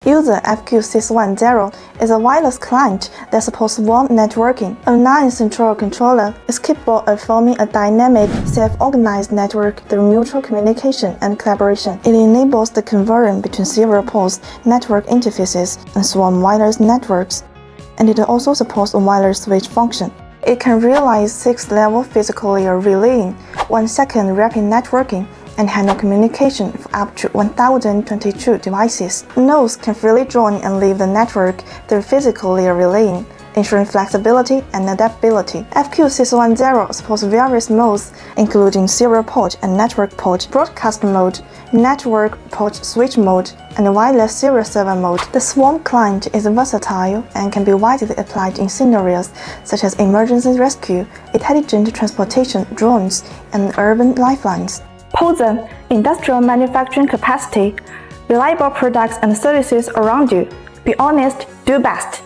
User FQ610 is a wireless client that supports swarm networking. A line-central controller is capable of forming a dynamic, self-organized network through mutual communication and collaboration. It enables the conversion between serial ports, network interfaces, and swarm wireless networks, and it also supports a wireless switch function. It can realize 6-level physical layer relaying, 1-second rapid networking, and handle communication for up to 1022 devices. Nodes can freely join and leave the network through physical layer relaying, ensuring flexibility and adaptability. FQ610 supports various modes, including serial port and network port, broadcast mode, network port switch mode, and wireless serial server mode. The Swarm client is versatile and can be widely applied in scenarios such as emergency rescue, intelligent transportation, drones, and urban lifelines. Posen, industrial manufacturing capacity, reliable products and services around you. Be honest, do best.